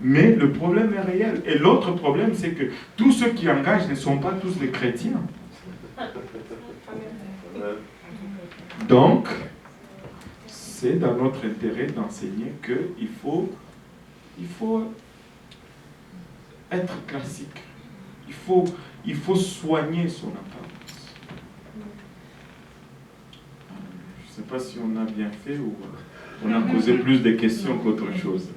Mais le problème est réel. Et l'autre problème, c'est que tous ceux qui engagent ne sont pas tous des chrétiens. Donc, c'est dans notre intérêt d'enseigner qu'il faut être classique. Il faut soigner son apparence. Je ne sais pas si on a bien fait ou on a posé plus de questions qu'autre chose.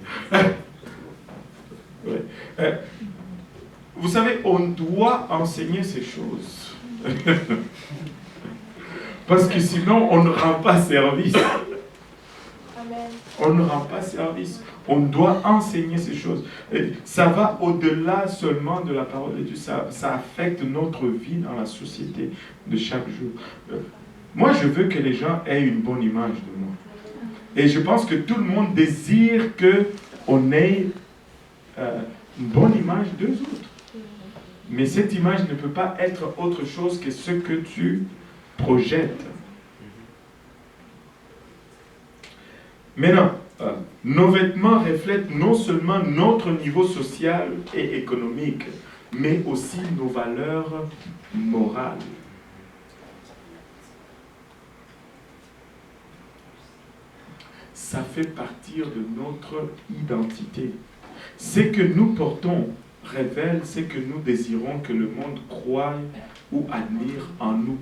Ouais. Vous savez, on doit enseigner ces choses. Parce que sinon, on ne rend pas service. On ne rend pas service. On doit enseigner ces choses. Et ça va au-delà seulement de la parole de Dieu. Ça affecte notre vie dans la société de chaque jour. Moi, je veux que les gens aient une bonne image de moi. Et je pense que tout le monde désire qu'on ait une bonne image d'eux autres. Mais cette image ne peut pas être autre chose que ce que tu projettes. Maintenant, nos vêtements reflètent non seulement notre niveau social et économique, mais aussi nos valeurs morales. Ça fait partie de notre identité. Ce que nous portons révèle ce que nous désirons que le monde croie ou admire en nous.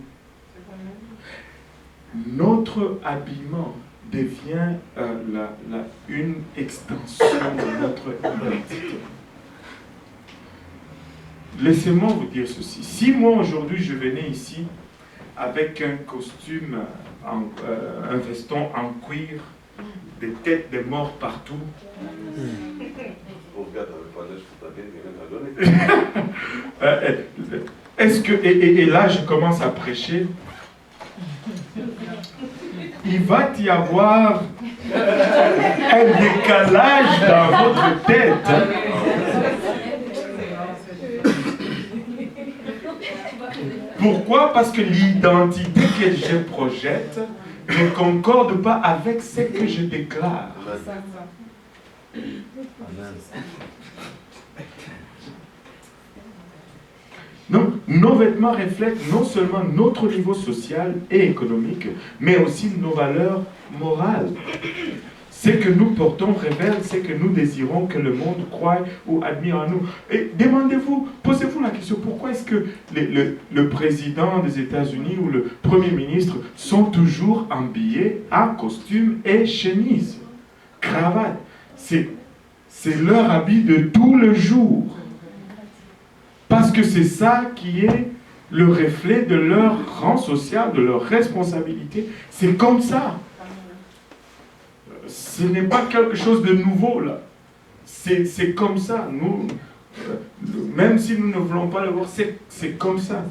Notre habillement devient une extension de notre identité. Laissez-moi vous dire ceci. Si moi aujourd'hui je venais ici avec un costume, un veston en cuir, des têtes de morts partout, est-ce que, et là je commence à prêcher, il va y avoir un décalage dans votre tête. Pourquoi? Parce que l'identité que je projette ne concorde pas avec ce que je déclare. Donc, nos vêtements reflètent non seulement notre niveau social et économique, mais aussi nos valeurs morales. Ce que nous portons révèle ce que nous désirons que le monde croie ou admire en nous. Et demandez-vous, posez-vous la question, pourquoi est-ce que le président des États-Unis ou le Premier ministre sont toujours habillés en costume et chemise, cravate? C'est leur habit de tout le jour. Parce que c'est ça qui est le reflet de leur rang social, de leur responsabilité. C'est comme ça. Ce n'est pas quelque chose de nouveau, là. C'est comme ça. Nous, même si nous ne voulons pas le voir, c'est comme ça.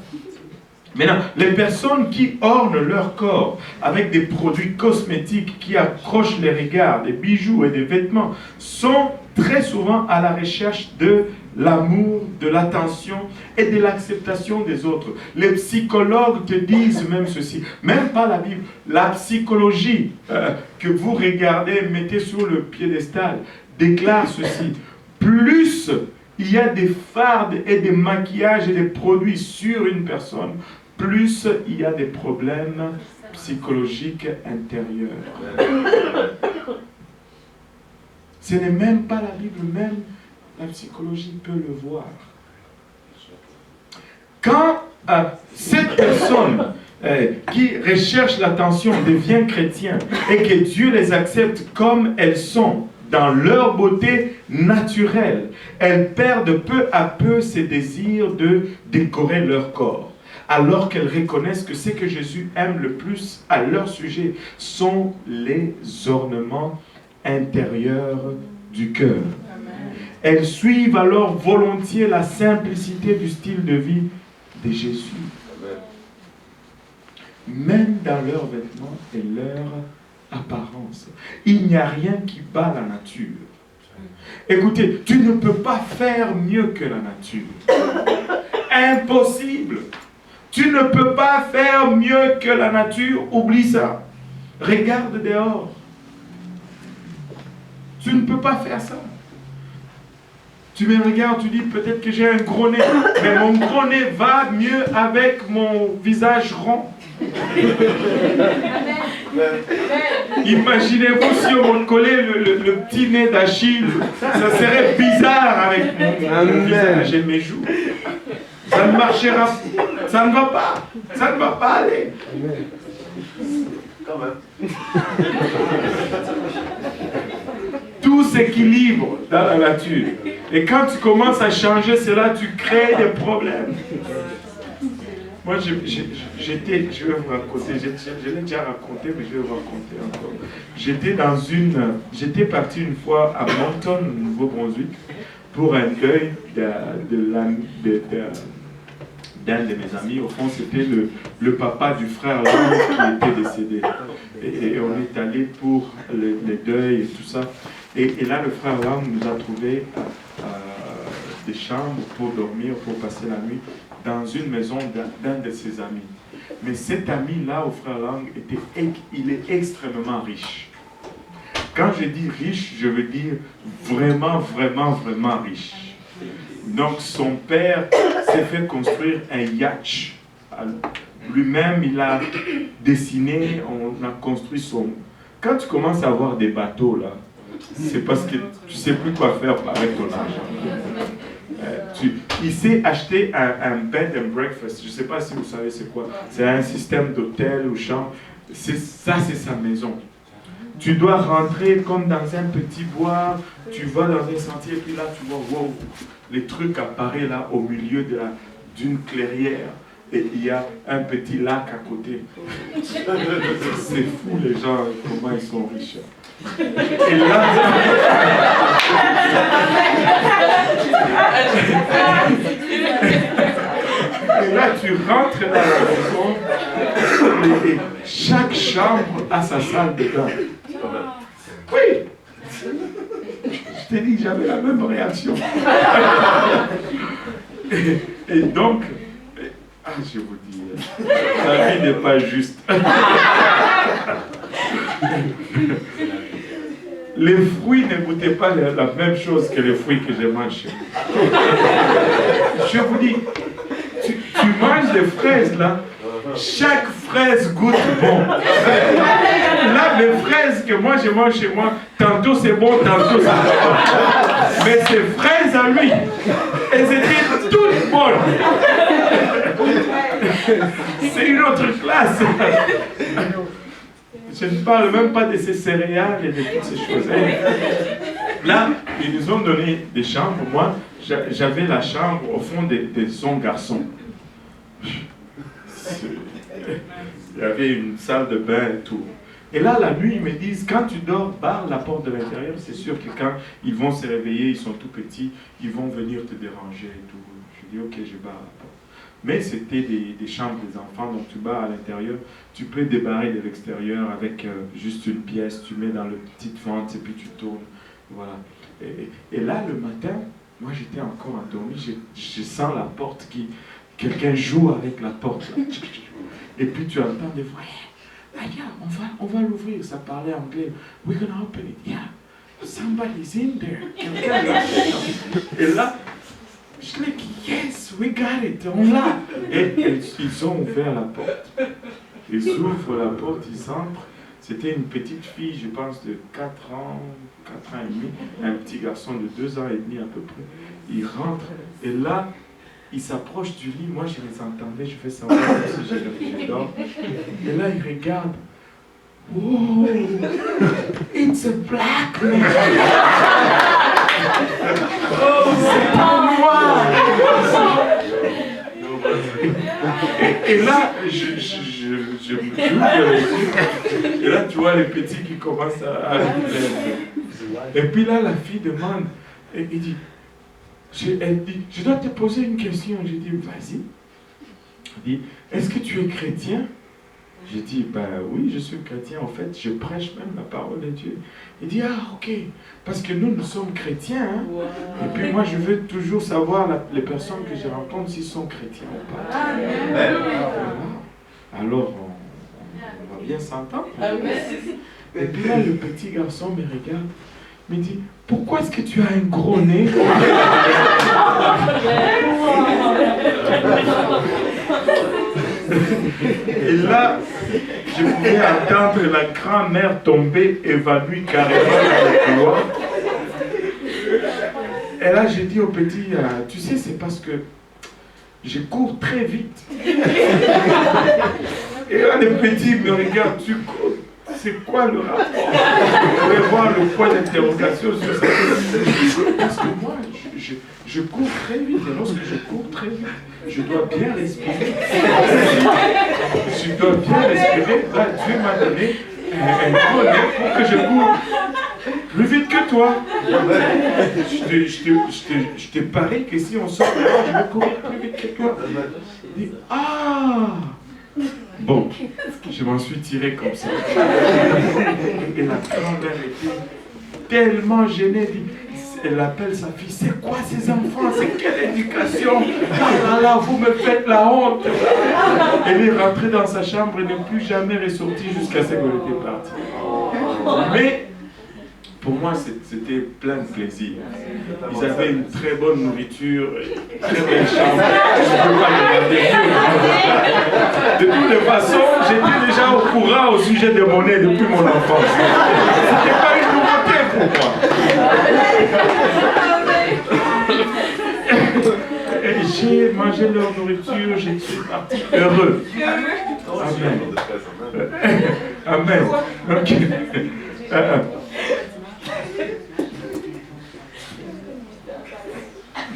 Maintenant, les personnes qui ornent leur corps avec des produits cosmétiques qui accrochent les regards, des bijoux et des vêtements, sont très souvent à la recherche de l'amour, de l'attention et de l'acceptation des autres. Les psychologues te disent même ceci, même pas la Bible, la psychologie que vous regardez, mettez sur le piédestal, déclare ceci: plus il y a des fardes et des maquillages et des produits sur une personne, plus il y a des problèmes psychologiques intérieurs. Ce n'est même pas la Bible, même la psychologie peut le voir. Quand cette personne qui recherche l'attention devient chrétien et que Dieu les accepte comme elles sont, dans leur beauté naturelle, elles perdent peu à peu ces désirs de décorer leur corps, alors qu'elles reconnaissent que ce que Jésus aime le plus à leur sujet sont les ornements intérieurs du cœur. Elles suivent alors volontiers la simplicité du style de vie de Jésus. Même dans leurs vêtements et leur apparence. Il n'y a rien qui bat la nature. Écoutez, tu ne peux pas faire mieux que la nature. Impossible. Tu ne peux pas faire mieux que la nature. Oublie ça. Regarde dehors. Tu ne peux pas faire ça. Tu me regardes, tu dis peut-être que j'ai un gros nez, mais mon gros nez va mieux avec mon visage rond. Imaginez-vous si on me collait le petit nez d'Achille, ça serait bizarre avec mon visage et mes joues. Ça ne marchera pas, ça ne va pas, ça ne va pas aller. Quand même. Tout s'équilibre dans la nature. Et quand tu commences à changer cela, tu crées des problèmes. Moi, je vais vous raconter, je l'ai déjà raconté, mais je vais vous raconter encore. J'étais parti une fois à Moncton, au Nouveau-Brunswick, pour un deuil d'un de mes amis. Au fond, c'était le papa du frère Lang qui était décédé. Et on est allé pour les deuils et tout ça. Et là, le frère Lang nous a trouvé des chambres pour dormir, pour passer la nuit, dans une maison d'un de ses amis. Mais cet ami-là, au frère Lang, il est extrêmement riche. Quand je dis riche, je veux dire vraiment, vraiment, vraiment riche. Donc son père s'est fait construire un yacht. Lui-même, il a dessiné, on a construit son... Quand tu commences à avoir des bateaux, là, c'est parce que tu ne sais plus quoi faire avec ton argent. Il s'est acheté un bed and breakfast. Je ne sais pas si vous savez c'est quoi. C'est un système d'hôtel ou chambre. Ça, c'est sa maison. Tu dois rentrer comme dans un petit bois. Tu vas dans un sentier et puis là, tu vois, wow, les trucs apparaissent là au milieu d'une clairière. Et il y a un petit lac à côté. C'est fou les gens, comment ils sont riches. Et là, tu rentres dans la maison et chaque chambre a sa salle de bain. Oui! Je t'ai dit que j'avais la même réaction. Et donc, je vous dis, la vie n'est pas juste. Les fruits ne goûtaient pas la même chose que les fruits que je mange chez moi. Je vous dis, tu manges des fraises là, chaque fraise goûte bon. Là, les fraises que moi je mange chez moi, tantôt c'est bon, tantôt c'est bon. Mais ces fraises à lui, elles étaient toutes bonnes. C'est une autre classe. Je ne parle même pas de ces céréales et de toutes ces choses. Là, ils nous ont donné des chambres. Moi, j'avais la chambre au fond de son garçon. Il y avait une salle de bain et tout. Et là, la nuit, ils me disent, quand tu dors, barre la porte de l'intérieur. C'est sûr que quand ils vont se réveiller, ils sont tout petits, ils vont venir te déranger et tout. Je dis, ok, je barre la porte. Mais c'était des chambres des enfants, donc tu barres à l'intérieur. Tu peux débarrer de l'extérieur avec juste une pièce, tu mets dans le petit fente et puis tu tournes. Voilà. Et là, le matin, moi j'étais encore endormi, je sens la porte qui... Quelqu'un joue avec la porte. Là. Et puis tu entends des voix. Yeah, on va l'ouvrir. Ça parlait anglais. We're gonna open it. Yeah. Somebody's in there. Quelqu'un là. Et là, je dis, yes, we got it. On l'a. Et ils ont ouvert la porte. Ils ouvrent la porte, ils entrent. C'était une petite fille, je pense, de 4 ans et demi. Un petit garçon de 2 ans et demi à peu près. Ils rentrent. Et là, ils s'approchent du lit, moi je les entendais, je fais savoir si je dors. Et là ils regardent. Oh, it's a black man. Oh, c'est pas moi. Et là, je me trouve. Et là, tu vois les petits qui commencent à arriver. Et puis là, la fille demande, et il dit, elle dit, je dois te poser une question. J'ai dit, vas-y. Elle dit, est-ce que tu es chrétien? J'ai dit, ben oui, je suis chrétien. En fait, je prêche même la parole de Dieu. Il dit, ah, ok. Parce que nous sommes chrétiens. Hein? Wow. Et puis moi, je veux toujours savoir les personnes que je rencontre s'ils sont chrétiens ou pas. Amen. Alors, on va bien s'entendre. Et puis là, le petit garçon me regarde. me dit, pourquoi est-ce que tu as un gros nez? Et là, je pouvais entendre la grand-mère tomber évanouie carrément dans le couloir. Et là, j'ai dit au petit, tu sais, c'est parce que je cours très vite. Et là, le petit me regarde, tu cours. C'est quoi le rapport? Vous pouvez voir le point d'interrogation sur ça. Parce que moi, je cours très vite. Et lorsque je cours très vite, je dois bien respirer. Je dois bien respirer. Là, Dieu m'a donné un bonnet pour que je cours plus vite que toi. Je te parie que si on sort dehors, je vais courir plus vite que toi. Je dis, ah! Bon, je m'en suis tiré comme ça. Et la grand-mère était tellement gênée. Elle appelle sa fille, c'est quoi ces enfants? C'est quelle éducation? Ah là là, vous me faites la honte. Elle est rentrée dans sa chambre et n'est plus jamais ressortie jusqu'à ce qu'elle était partie. Mais pour moi, c'était plein de plaisir. Ils avaient une très bonne nourriture, une très belle chambre. Je ne peux pas regarder. De toutes les façons, j'étais déjà au courant au sujet des monnaies depuis mon enfance. Ce n'était pas une nouveauté pour moi. Et j'ai mangé leur nourriture, je suis parti heureux. Amen. Amen. Okay.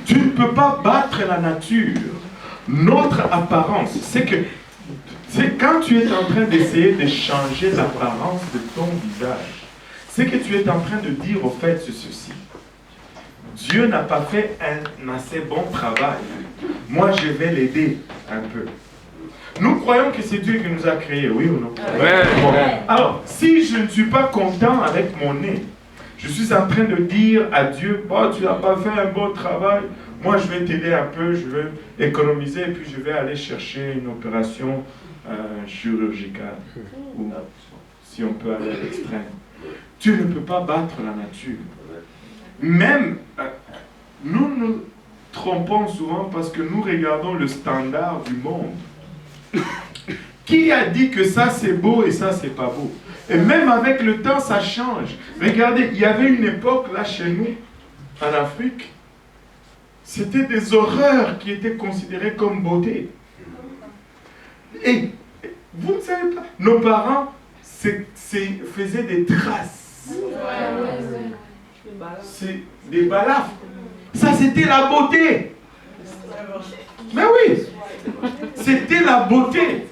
Tu ne peux pas battre la nature. Notre apparence, c'est quand tu es en train d'essayer de changer l'apparence de ton visage, c'est que tu es en train de dire au fait ceci. Dieu n'a pas fait un assez bon travail. Moi, je vais l'aider un peu. Nous croyons que c'est Dieu qui nous a créés, oui ou non? Ouais. Bon. Alors, si je ne suis pas content avec mon nez, je suis en train de dire à Dieu, oh, tu n'as pas fait un bon travail, moi je vais t'aider un peu, je vais économiser et puis je vais aller chercher une opération chirurgicale. Ou si on peut aller à l'extrême. Tu ne peux pas battre la nature. Même, nous nous trompons souvent parce que nous regardons le standard du monde. Qui a dit que ça c'est beau et ça c'est pas beau? Et même avec le temps, ça change. Regardez, il y avait une époque là chez nous, en Afrique, c'était des horreurs qui étaient considérées comme beauté. Et vous ne savez pas, nos parents faisaient des traces. C'est des balafres. Ça c'était la beauté. Mais oui, c'était la beauté.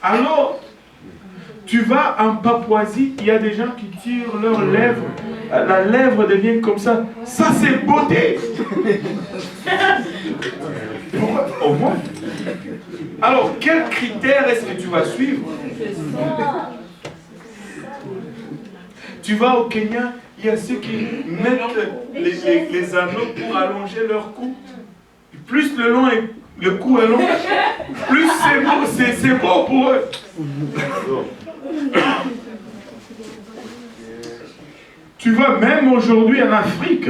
Alors, tu vas en Papouasie, il y a des gens qui tirent leurs lèvres, la lèvre devient comme ça. Ça, c'est beauté. Au moins. Alors, quel critère est-ce que tu vas suivre? Tu vas au Kenya, il y a ceux qui mettent les anneaux pour allonger leur cou. Plus le cou est long, plus c'est beau pour eux. Tu vois, même aujourd'hui en Afrique,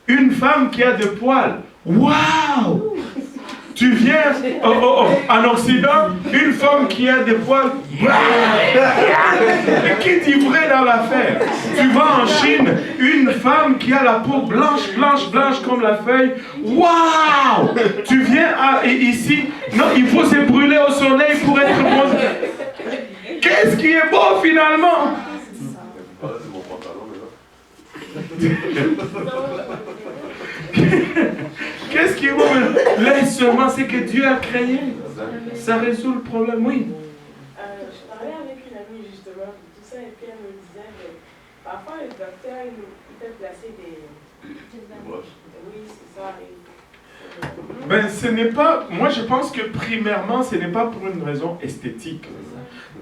une femme qui a des poils, waouh! Tu viens en Occident, une femme qui a des poils, et qui dit vrai dans l'affaire? Tu vas en Chine, une femme qui a la peau blanche, blanche, blanche comme la feuille, waouh! Tu viens ici, non, il faut se brûler au soleil pour être bon. Qu'est-ce qui est beau finalement? Qu'est-ce qui est beau? L'instrument, c'est que Dieu a créé. Ça résout le problème, oui. Je parlais avec une amie justement de tout ça et puis elle me disait que parfois le docteur il peut placer des... Oui, c'est ça. Ben, ce n'est pas... Moi, je pense que primairement, ce n'est pas pour une raison esthétique.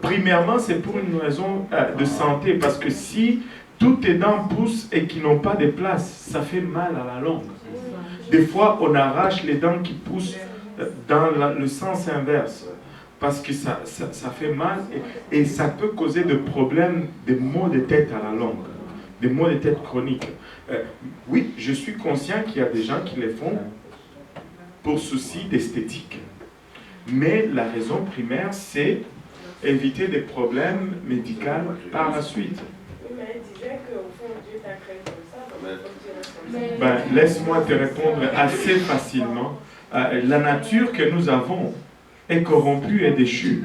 Primairement, c'est pour une raison de santé. Parce que si toutes tes dents poussent et qui n'ont pas de place, ça fait mal à la longue. Des fois, on arrache les dents qui poussent dans le sens inverse. Parce que ça fait mal et ça peut causer des problèmes, des maux de tête à la longue. des maux de tête chroniques. Oui, je suis conscient qu'il y a des gens qui les font pour souci d'esthétique. Mais la raison primaire, c'est éviter des problèmes médicaux par la suite. Oui, mais elle disait qu'au fond, Dieu t'a créé comme ça, donc il faut que tu restes comme ça. Laisse-moi te répondre assez facilement. La nature que nous avons est corrompue et déchue.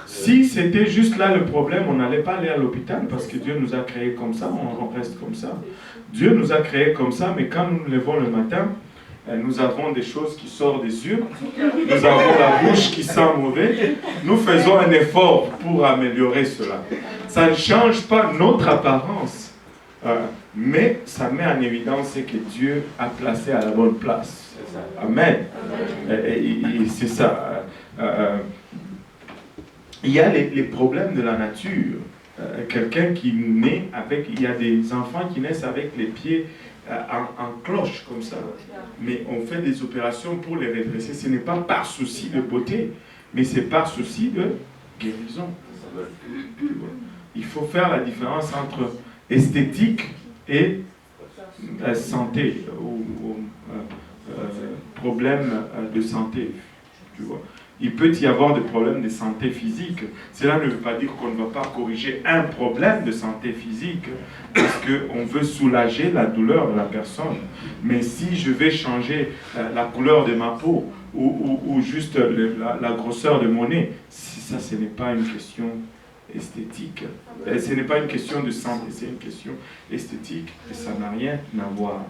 Si c'était juste là le problème, on n'allait pas aller à l'hôpital parce que Dieu nous a créés comme ça, on reste comme ça. Dieu nous a créés comme ça, mais quand nous nous levons le matin, nous avons des choses qui sortent des yeux, nous avons la bouche qui sent mauvais, nous faisons un effort pour améliorer cela. Ça ne change pas notre apparence, mais ça met en évidence ce que Dieu a placé à la bonne place. Amen. Et c'est ça. Il y a les problèmes de la nature. Quelqu'un qui naît avec... Il y a des enfants qui naissent avec les pieds en cloche, comme ça. Mais on fait des opérations pour les redresser. Ce n'est pas par souci de beauté, mais c'est par souci de guérison. Il faut faire la différence entre esthétique et santé, ou problème de santé. Tu vois. Il peut y avoir des problèmes de santé physique. Cela ne veut pas dire qu'on ne va pas corriger un problème de santé physique, parce qu'on veut soulager la douleur de la personne. Mais si je vais changer la couleur de ma peau, ou juste la grosseur de mon nez, ça, ce n'est pas une question esthétique. Ce n'est pas une question de santé, c'est une question esthétique, et ça n'a rien à voir.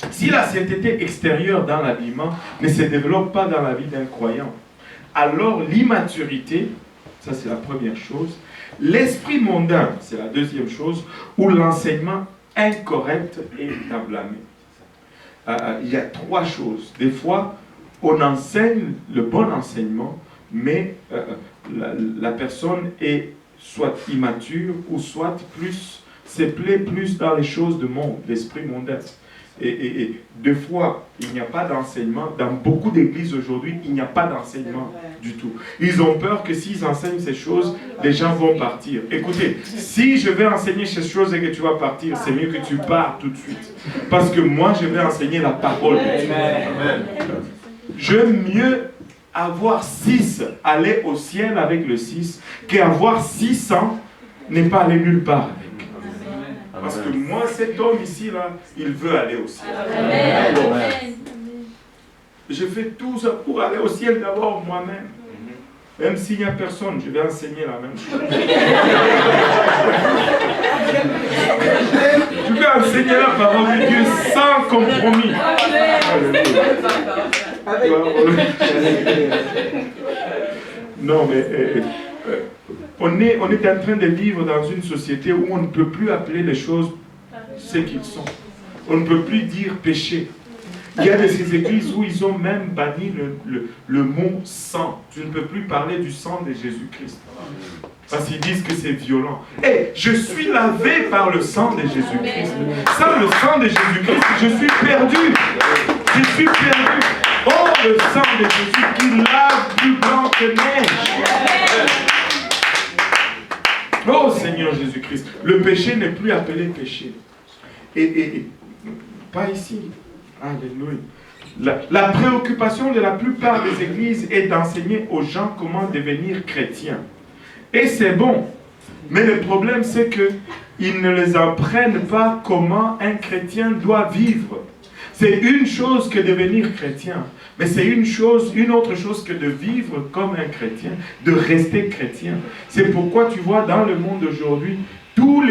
Si la sainteté extérieure dans l'habillement ne se développe pas dans la vie d'un croyant, alors l'immaturité, ça c'est la première chose, l'esprit mondain, c'est la deuxième chose, ou l'enseignement incorrect est à blâmer. Il y a trois choses. Des fois, on enseigne le bon enseignement, mais la personne est soit immature, ou soit se plaît plus dans les choses du monde, l'esprit mondain. Et deux fois, il n'y a pas d'enseignement. Dans beaucoup d'églises aujourd'hui, il n'y a pas d'enseignement du tout. Ils ont peur que s'ils enseignent ces choses, les gens vont partir. Écoutez, si je vais enseigner ces choses et que tu vas partir, c'est mieux que tu pars tout de suite. Parce que moi, je vais enseigner la parole de Dieu. J'aime mieux avoir 6, aller au ciel avec le 6, qu'avoir 600, ne pas aller nulle part. Parce que moi, cet homme ici, là, il veut aller au ciel. Alors, je fais tout ça pour aller au ciel d'abord moi-même. Même s'il n'y a personne, je vais enseigner la même chose. Je vais enseigner la parole de Dieu sans compromis. Non, mais... on est en train de vivre dans une société où on ne peut plus appeler les choses ce qu'ils sont. On ne peut plus dire péché. Il y a des églises où ils ont même banni le mot sang. Tu ne peux plus parler du sang de Jésus-Christ. Parce qu'ils disent que c'est violent. Et je suis lavé par le sang de Jésus-Christ. Sans le sang de Jésus-Christ, je suis perdu. Je suis perdu. Oh, le sang de Jésus qui lave plus blanc que neige. Oh Seigneur Jésus-Christ, le péché n'est plus appelé péché. Et pas ici. Alléluia. La préoccupation de la plupart des églises est d'enseigner aux gens comment devenir chrétiens. Et c'est bon. Mais le problème, c'est qu'ils ne les apprennent pas comment un chrétien doit vivre. C'est une chose que devenir chrétien. Mais c'est une autre chose que de vivre comme un chrétien, de rester chrétien. C'est pourquoi tu vois dans le monde d'aujourd'hui, tous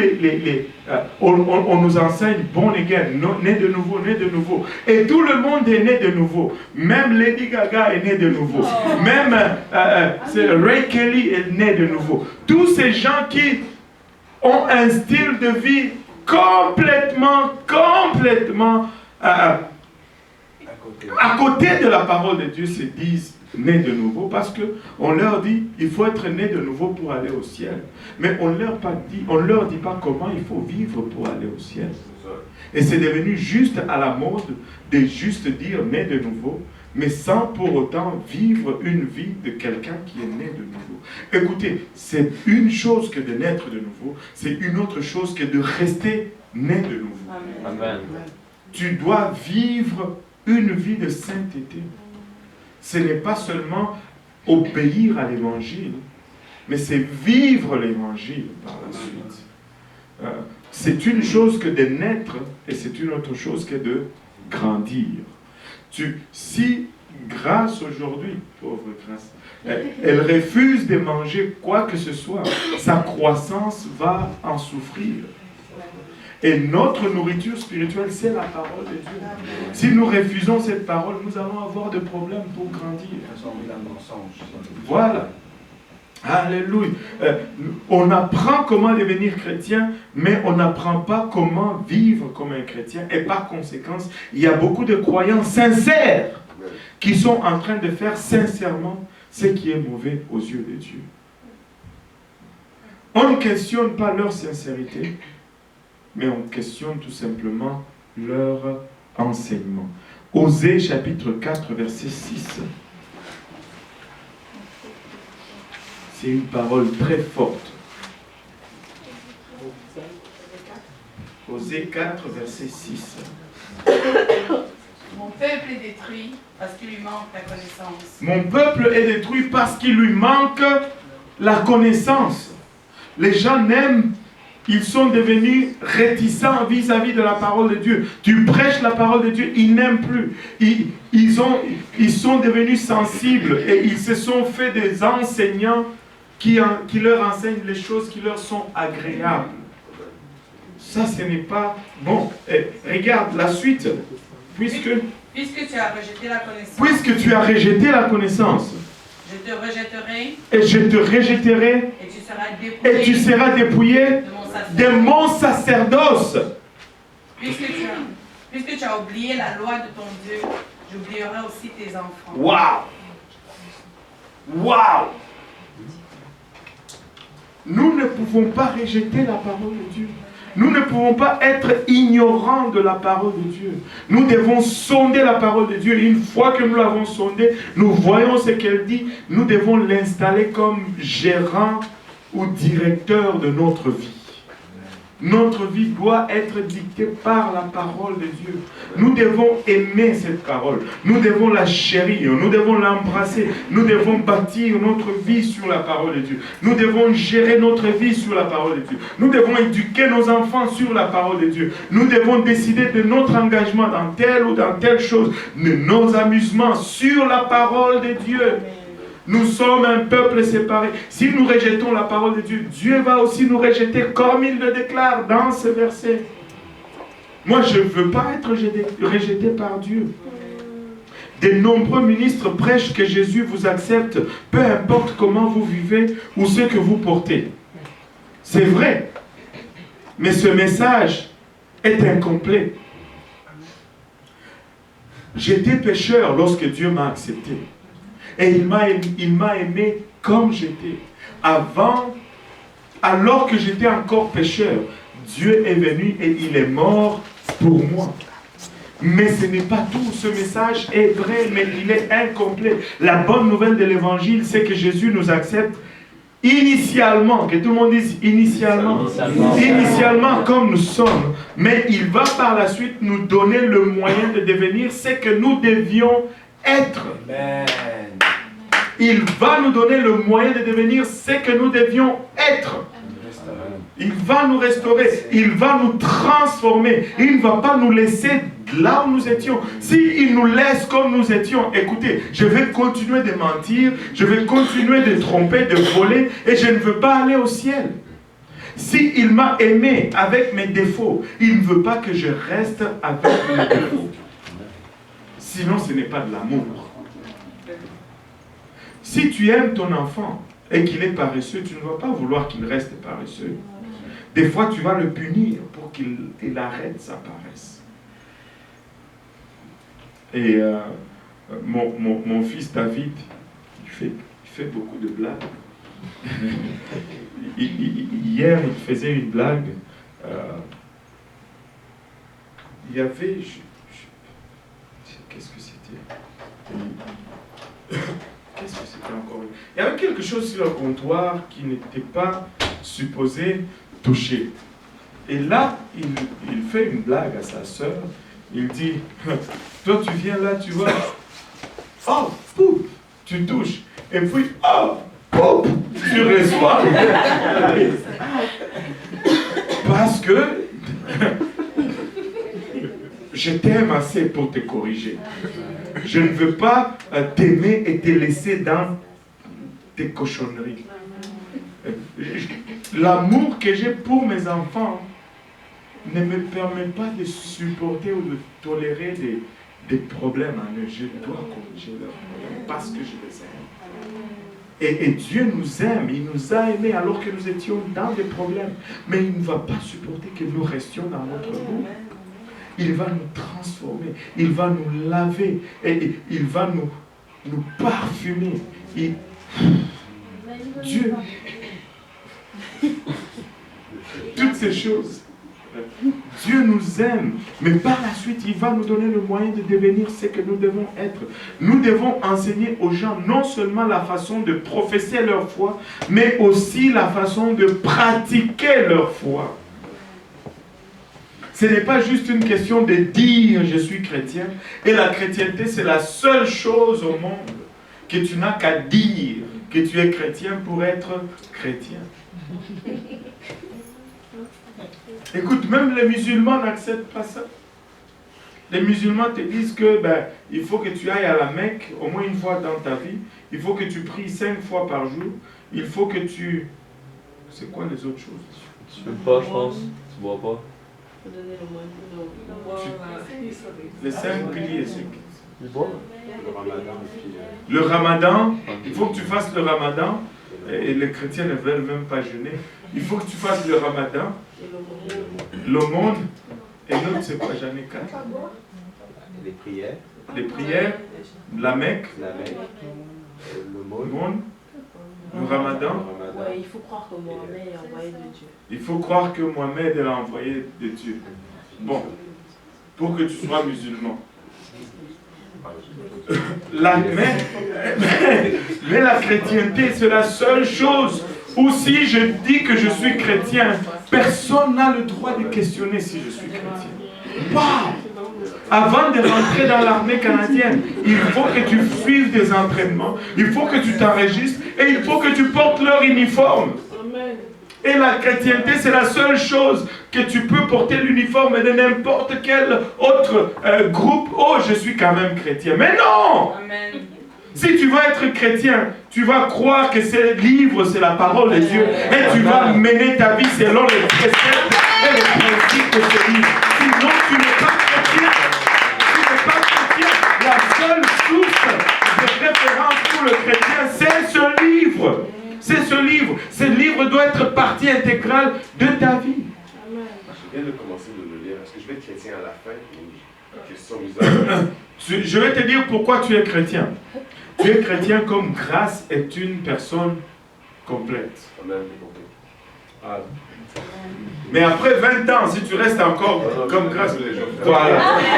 on nous enseigne born again, né de nouveau, né de nouveau. Et tout le monde est né de nouveau. Même Lady Gaga est né de nouveau. Même Ray Kelly est né de nouveau. Tous ces gens qui ont un style de vie complètement à côté de la parole de Dieu, se disent nés de nouveau, parce qu'on leur dit il faut être né de nouveau pour aller au ciel. Mais on ne leur dit pas comment il faut vivre pour aller au ciel. Et c'est devenu juste à la mode de juste dire né de nouveau, mais sans pour autant vivre une vie de quelqu'un qui est né de nouveau. Écoutez, c'est une chose que de naître de nouveau, c'est une autre chose que de rester né de nouveau. Amen. Tu dois vivre une vie de sainteté. Ce n'est pas seulement obéir à l'évangile, mais c'est vivre l'évangile par la suite. C'est une chose que de naître et c'est une autre chose que de grandir. Si Grâce aujourd'hui, pauvre Grâce, elle refuse de manger quoi que ce soit, sa croissance va en souffrir. Et notre nourriture spirituelle, c'est la parole de Dieu. Si nous refusons cette parole, nous allons avoir des problèmes pour grandir. Voilà. Alléluia. On apprend comment devenir chrétien, mais on n'apprend pas comment vivre comme un chrétien. Et par conséquent, il y a beaucoup de croyants sincères qui sont en train de faire sincèrement ce qui est mauvais aux yeux de Dieu. On ne questionne pas leur sincérité, mais on questionne tout simplement leur enseignement. Osée chapitre 4, verset 6. C'est une parole très forte. Osée 4, verset 6. Mon peuple est détruit parce qu'il lui manque la connaissance. Mon peuple est détruit parce qu'il lui manque la connaissance. Les gens n'aiment, ils sont devenus réticents vis-à-vis de la parole de Dieu. Tu prêches la parole de Dieu, ils n'aiment plus. Ils sont devenus sensibles et ils se sont fait des enseignants qui leur enseignent les choses qui leur sont agréables. Ça, ce n'est pas bon. Regarde la suite. Puisque tu as rejeté la connaissance. Puisque tu as rejeté la connaissance. Je te rejetterai. Et je te rejetterai. Et tu seras dépouillé de mon sacerdoce. Puisque tu as oublié la loi de ton Dieu, j'oublierai aussi tes enfants. Waouh! Waouh! Nous ne pouvons pas rejeter la parole de Dieu. Nous ne pouvons pas être ignorants de la parole de Dieu. Nous devons sonder la parole de Dieu. Une fois que nous l'avons sondée, nous voyons ce qu'elle dit. Nous devons l'installer comme gérant ou directeur de notre vie. Notre vie doit être dictée par la parole de Dieu. Nous devons aimer cette parole. Nous devons la chérir. Nous devons l'embrasser. Nous devons bâtir notre vie sur la parole de Dieu. Nous devons gérer notre vie sur la parole de Dieu. Nous devons éduquer nos enfants sur la parole de Dieu. Nous devons décider de notre engagement dans telle ou dans telle chose, de nos amusements sur la parole de Dieu. Nous sommes un peuple séparé. Si nous rejetons la parole de Dieu, Dieu va aussi nous rejeter comme il le déclare dans ce verset. Moi, je ne veux pas être rejeté par Dieu. De nombreux ministres prêchent que Jésus vous accepte, peu importe comment vous vivez ou ce que vous portez. C'est vrai. Mais ce message est incomplet. J'étais pécheur lorsque Dieu m'a accepté. Et il m'a aimé comme j'étais. Alors que j'étais encore pécheur, Dieu est venu et il est mort pour moi. Mais ce n'est pas tout. Ce message est vrai, mais il est incomplet. La bonne nouvelle de l'évangile, c'est que Jésus nous accepte initialement. Que tout le monde dise initialement. Initialement comme nous sommes. Mais il va par la suite nous donner le moyen de devenir ce que nous devions être. Amen. Il va nous donner le moyen de devenir ce que nous devions être. Il va nous restaurer. Il va nous transformer. Il ne va pas nous laisser là où nous étions. S'il nous laisse comme nous étions, écoutez, je vais continuer de mentir, je vais continuer de tromper, de voler, et je ne veux pas aller au ciel. S'il m'a aimé avec mes défauts, il ne veut pas que je reste avec mes défauts. Sinon, ce n'est pas de l'amour. Si tu aimes ton enfant et qu'il est paresseux, tu ne vas pas vouloir qu'il reste paresseux. Des fois, tu vas le punir pour qu'il arrête sa paresse. Et mon fils David, il fait beaucoup de blagues. Hier, il faisait une blague. Il y avait... Qu'est-ce que c'était? Qu'est-ce que c'était encore? Il y avait quelque chose sur le comptoir qui n'était pas supposé toucher. Et là, il fait une blague à sa sœur. Il dit, toi tu viens là, tu vois, oh, pouf, tu touches. Et puis, oh, pouf, tu reçois. Parce que je t'aime assez pour te corriger. Je ne veux pas t'aimer et te laisser dans tes cochonneries. L'amour que j'ai pour mes enfants ne me permet pas de supporter ou de tolérer des problèmes en eux. Je dois corriger leurs problèmes parce que je les aime. Et Dieu nous aime, il nous a aimés alors que nous étions dans des problèmes. Mais il ne va pas supporter que nous restions dans notre boue. Il va nous transformer, il va nous laver, et il va nous parfumer. Dieu, toutes ces choses, Dieu nous aime, mais par la suite, il va nous donner le moyen de devenir ce que nous devons être. Nous devons enseigner aux gens non seulement la façon de professer leur foi, mais aussi la façon de pratiquer leur foi. Ce n'est pas juste une question de dire « je suis chrétien ». Et la chrétienté, c'est la seule chose au monde que tu n'as qu'à dire que tu es chrétien pour être chrétien. Écoute, même les musulmans n'acceptent pas ça. Les musulmans te disent que il faut que tu ailles à la Mecque au moins une fois dans ta vie. Il faut que tu pries 5 fois par jour. Il faut que tu... C'est quoi les autres choses? Tu ne peux pas, je pense. Tu bois pas. Les 5 piliers, c'est... Le ramadan. Le ramadan, il faut que tu fasses le ramadan. Et les chrétiens ne veulent même pas jeûner. Il faut que tu fasses le ramadan, l'aumône, et l'autre c'est quoi? J'en ai 4. Les prières. Les prières, la Mecque, l'aumône, le ramadan. Ouais, il faut croire que Mohamed est envoyé de Dieu. Il faut croire que Mohamed est l'envoyé de Dieu. Bon, pour que tu sois musulman. Mais la chrétienté, c'est la seule chose où si je dis que je suis chrétien, personne n'a le droit de questionner si je suis chrétien. Waouh! Avant de rentrer dans l'armée canadienne, il faut que tu suives des entraînements, il faut que tu t'enregistres et il faut que tu portes leur uniforme. Et la chrétienté, c'est la seule chose que tu peux porter l'uniforme de n'importe quel autre groupe. Oh, je suis quand même chrétien. Mais non! Amen. Si tu vas être chrétien, tu vas croire que ce livre, c'est la parole de Dieu. Et tu vas mener ta vie selon les préceptes et les principes de ce livre. Sinon, tu n'es pas chrétien. Tu n'es pas chrétien. La seule source de référence pour le chrétien, c'est ce livre. C'est ce livre. Ce livre doit être partie intégrale de ta vie. Je viens de commencer de le lire. Est-ce que je vais être chrétien à la fin? Question bizarre. Je vais te dire pourquoi tu es chrétien. Tu es chrétien comme grâce est une personne complète. Amen. Voilà. Mais après 20 ans, si tu restes encore comme grâce, voilà. Après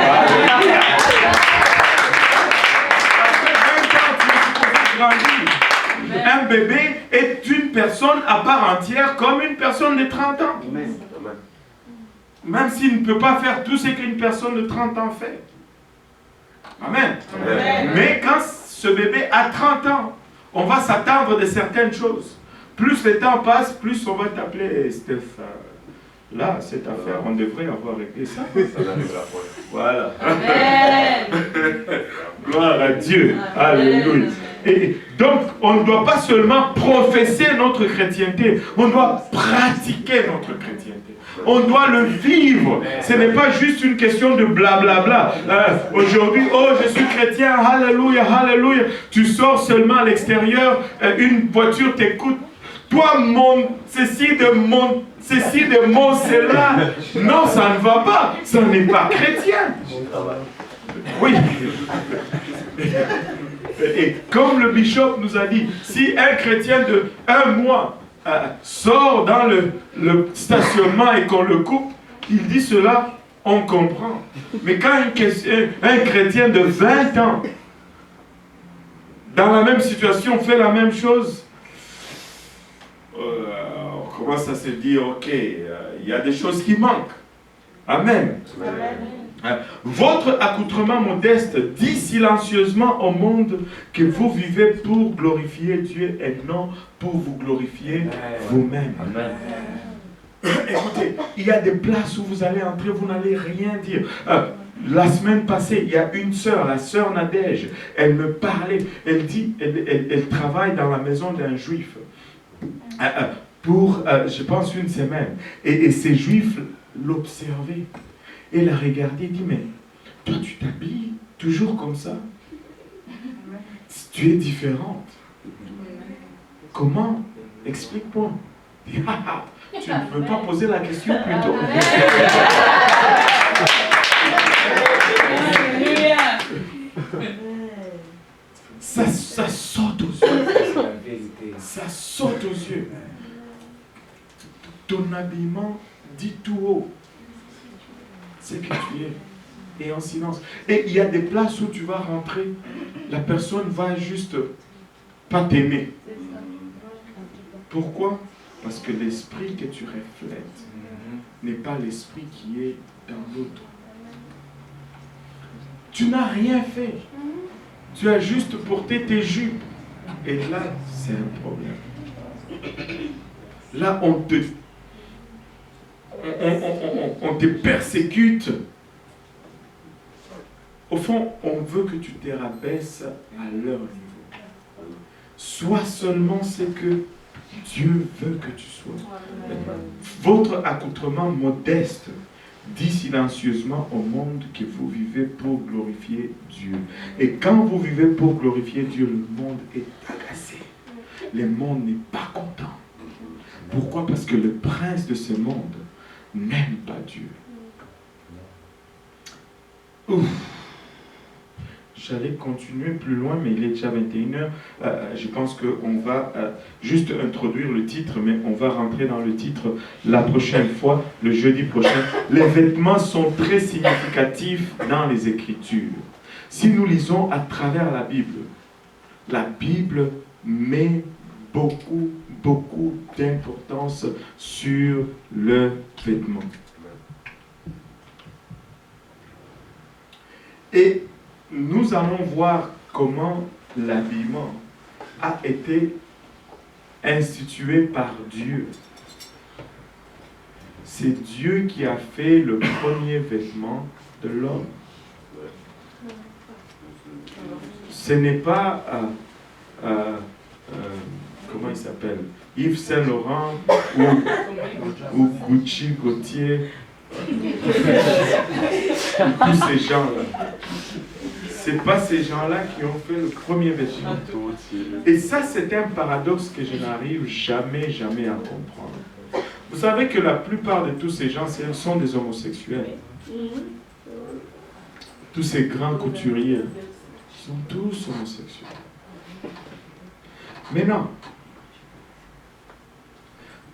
20 ans, tu es supposé grandir. Un bébé est une personne à part entière comme une personne de 30 ans. Même s'il ne peut pas faire tout ce qu'une personne de 30 ans fait. Amen. Amen. Mais quand ce bébé a 30 ans, on va s'attendre de certaines choses. Plus le temps passe, plus on va t'appeler Steph. Là, cette affaire, on devrait avoir réglé ça. Voilà. Gloire à Dieu. Alléluia. Et donc, on ne doit pas seulement professer notre chrétienté, on doit pratiquer notre chrétienté. On doit le vivre. Ce n'est pas juste une question de blablabla. Aujourd'hui, oh, je suis chrétien, alléluia, alléluia. Tu sors seulement à l'extérieur, une voiture t'écoute. Toi, ceci de mon cela. Non, ça ne va pas. Ça n'est pas chrétien. Oui. Et comme le bishop nous a dit, si un chrétien de 1 mois sort dans le stationnement et qu'on le coupe, il dit cela, on comprend. Mais quand un chrétien de 20 ans, dans la même situation, fait la même chose, on commence à se dire, ok, il y a des choses qui manquent. Amen. Votre accoutrement modeste dit silencieusement au monde que vous vivez pour glorifier Dieu et non pour vous glorifier vous-même. Amen. Écoutez, il y a des places où vous allez entrer, vous n'allez rien dire. La semaine passée, il y a une sœur, la sœur Nadège, elle me parlait, elle dit, elle travaille dans la maison d'un juif pour, je pense, une semaine. Et ces juifs l'observaient. Et la regardait et dit, mais toi tu t'habilles toujours comme ça. Tu es différente. Comment? Explique-moi. Tu ne peux pas poser la question plutôt. Ça saute aux yeux. Ça saute aux yeux. Ton habillement dit tout haut ce que tu es. Et en silence. Et il y a des places où tu vas rentrer, la personne va juste pas t'aimer. Pourquoi? Parce que l'esprit que tu reflètes n'est pas l'esprit qui est dans l'autre. Tu n'as rien fait. Tu as juste porté tes jupes. Et là, c'est un problème. Là, on te persécute. Au fond, on veut que tu te rabaisses à leur niveau. Sois seulement ce que Dieu veut que tu sois. Votre accoutrement modeste dit silencieusement au monde que vous vivez pour glorifier Dieu. Et quand vous vivez pour glorifier Dieu, le monde est agacé. Le monde n'est pas content. Pourquoi? Parce que le prince de ce monde n'aime pas Dieu. Ouf. J'allais continuer plus loin, mais il est déjà 21h. Je pense qu'on va juste introduire le titre, mais on va rentrer dans le titre la prochaine fois, le jeudi prochain. Les vêtements sont très significatifs dans les Écritures. Si nous lisons à travers la Bible met beaucoup d'importance sur le vêtement. Et nous allons voir comment l'habillement a été institué par Dieu. C'est Dieu qui a fait le premier vêtement de l'homme. Ce n'est pas, comment il s'appelle, Yves Saint Laurent ou Gucci, Gaultier, tous ces gens-là. Ce n'est pas ces gens-là qui ont fait le premier vêtement. Et ça, c'est un paradoxe que je n'arrive jamais à comprendre. Vous savez que la plupart de tous ces gens sont des homosexuels. Tous ces grands couturiers sont tous homosexuels. Mais non.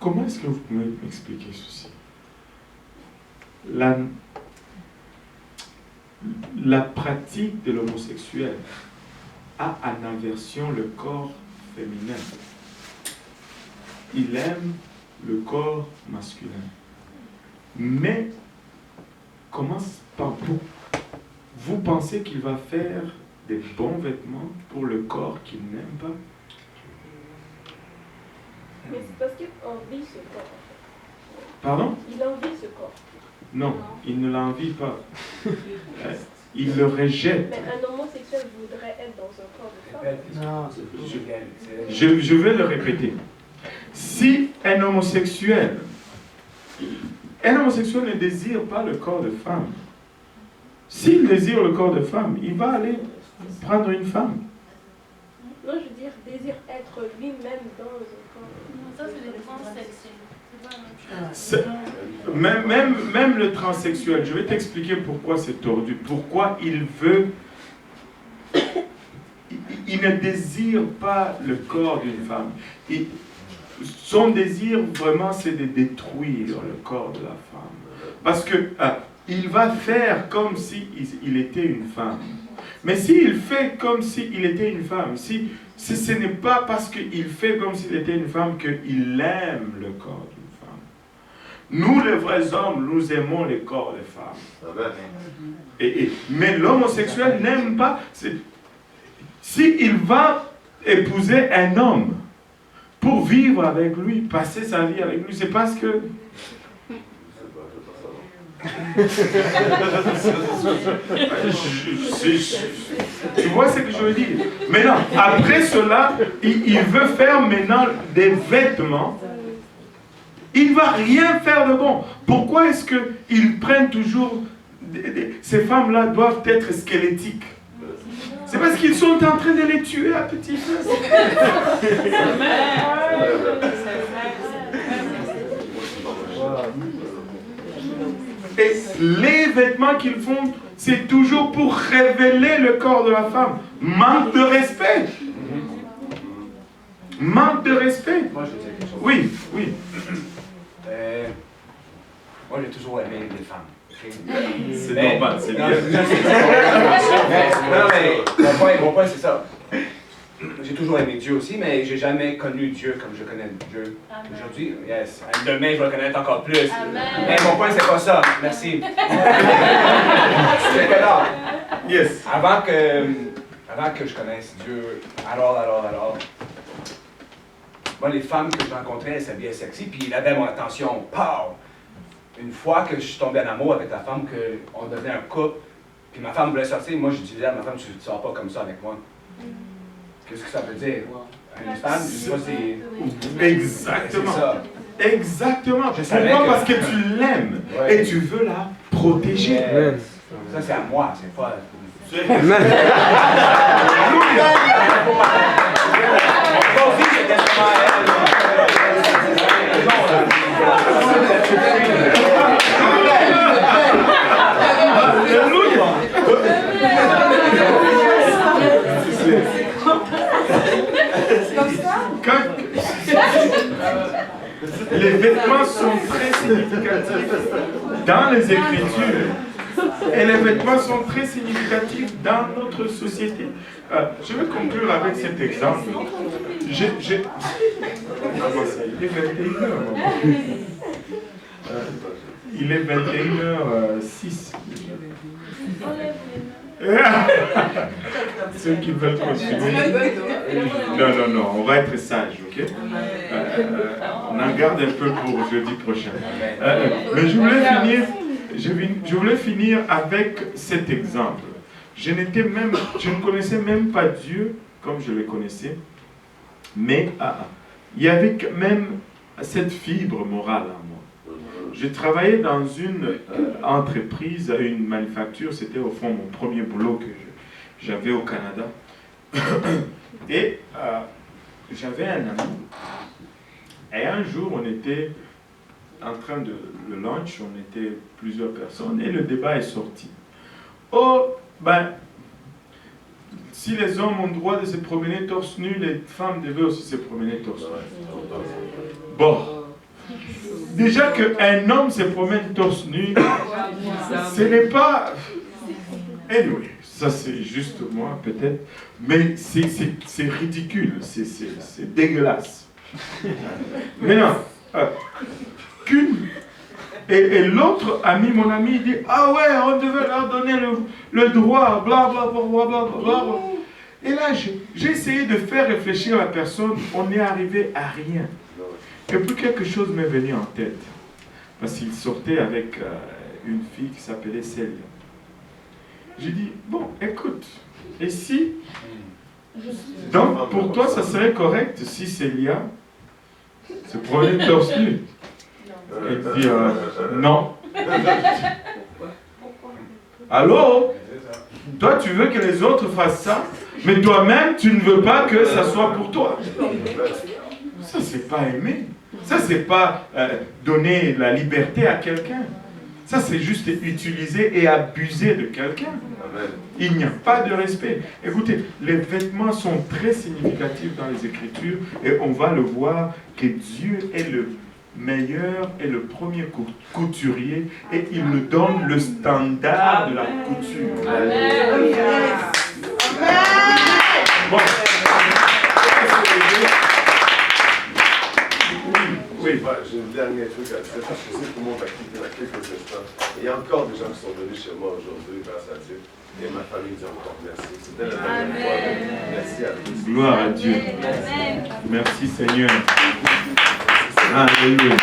Comment est-ce que vous pouvez m'expliquer ceci? La pratique de l'homosexuel a en aversion le corps féminin. Il aime le corps masculin. Mais, comment vous pensez qu'il va faire des bons vêtements pour le corps qu'il n'aime pas? Mais c'est parce qu'il envie ce corps. Pardon? Il envie ce corps. Non, il ne l'envie pas. Il le rejette. Mais un homosexuel voudrait être dans un corps de femme. Non, je vais le répéter. Si un homosexuel ne désire pas le corps de femme, s'il désire le corps de femme, il va aller prendre une femme. Non, je veux dire, désire être lui-même dans un corps. Non, ça c'est les transsexuels. Même le transsexuel, je vais t'expliquer pourquoi c'est tordu. Pourquoi il veut... Il ne désire pas le corps d'une femme. Son désir, vraiment, c'est de détruire le corps de la femme. Parce que il va faire comme s'il était une femme. Mais s'il fait comme s'il était une femme, ce n'est pas parce qu'il fait comme s'il était une femme qu'il aime le corps d'une femme. Nous, les vrais hommes, nous aimons les corps des femmes. Amen. Mais l'homosexuel n'aime pas. S'il va épouser un homme pour vivre avec lui, passer sa vie avec lui, c'est parce que... Tu vois ce que je veux dire? Maintenant, après cela, il veut faire maintenant des vêtements. Il ne va rien faire de bon. Pourquoi est-ce qu'ils prennent toujours... Ces femmes-là doivent être squelettiques. C'est parce qu'ils sont en train de les tuer à petit feu. Et les vêtements qu'ils font, c'est toujours pour révéler le corps de la femme. Manque de respect. Manque de respect. Moi, je veux dire quelque chose. Oui, oui. Moi, j'ai toujours aimé les femmes. C'est normal, c'est bien. Non, mais mon point, c'est ça. J'ai toujours aimé Dieu aussi, mais j'ai jamais connu Dieu comme je connais Dieu aujourd'hui. Yes. Demain, je vais le connaître encore plus. Amen. Mais mon point, c'est pas ça. Merci. C'est que là, Yes. avant que je connaisse Dieu, alors, moi, les femmes que je rencontrais, elles s'habillaient sexy, puis il avait mon attention. Pow! Une fois que je suis tombé en amour avec la femme, qu'on devenait un couple, puis ma femme voulait sortir, moi, je disais à ma femme, tu ne sors pas comme ça avec moi. Qu'est-ce que ça veut dire? Une femme, je sais pas si... Exactement. C'est ça. Exactement. Je savais Pourquoi? que- Parce que tu l'aimes Ouais. et tu veux la protéger. Yes. Ça, c'est à moi, c'est pas... Les vêtements sont très significatifs dans les Écritures et les vêtements sont très significatifs dans notre société. Je vais conclure avec cet exemple. Il est 21h06. Ceux qui veulent continuer. Non, on va être sage, ok? On en garde un peu pour jeudi prochain. Mais je voulais finir avec cet exemple. Je ne connaissais même pas Dieu comme je le connaissais, mais il y avait quand même cette fibre morale en moi. Je travaillais dans une entreprise, une manufacture, c'était au fond mon premier boulot que j'avais au Canada. Et j'avais un ami. Et un jour, on était en train de le lunch, on était plusieurs personnes, et le débat est sorti. Oh, si les hommes ont le droit de se promener torse nu, les femmes devaient aussi se promener torse nu. Bon. Déjà qu'un homme se promène torse nu, ce n'est pas... Anyway, ça c'est juste moi peut-être, mais c'est ridicule, c'est dégueulasse. Mais non, et l'autre ami, mon ami, il dit, ah ouais, on devait leur donner le droit, bla bla bla bla bla bla. Et là, j'ai essayé de faire réfléchir la personne, on n'est arrivé à rien. Et puis quelque chose m'est venu en tête. Parce qu'il sortait avec une fille qui s'appelait Célia. J'ai dit, bon, écoute, et si... Donc, pour toi, ça serait correct si Célia se prenait torse nu? Elle dit, non. Alors, toi, tu veux que les autres fassent ça, mais toi-même, tu ne veux pas que ça soit pour toi. Ça, c'est pas aimer. Ça, c'est pas donner la liberté à quelqu'un. Ça, c'est juste utiliser et abuser de quelqu'un. Il n'y a pas de respect. Écoutez, les vêtements sont très significatifs dans les Écritures et on va le voir que Dieu est le meilleur et le premier couturier et il nous donne le standard de la couture. Amen. Bon. Oui. J'ai une dernier truc à dire, parce que je sais que tout le monde va quitter dans quelques instants. Et il y a encore des gens qui sont venus chez moi aujourd'hui, grâce à Dieu. Et ma famille dit encore merci. C'était la dernière fois. Merci à tous. Gloire à Dieu. Merci Seigneur. Alléluia.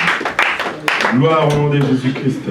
Gloire au nom de Jésus-Christ.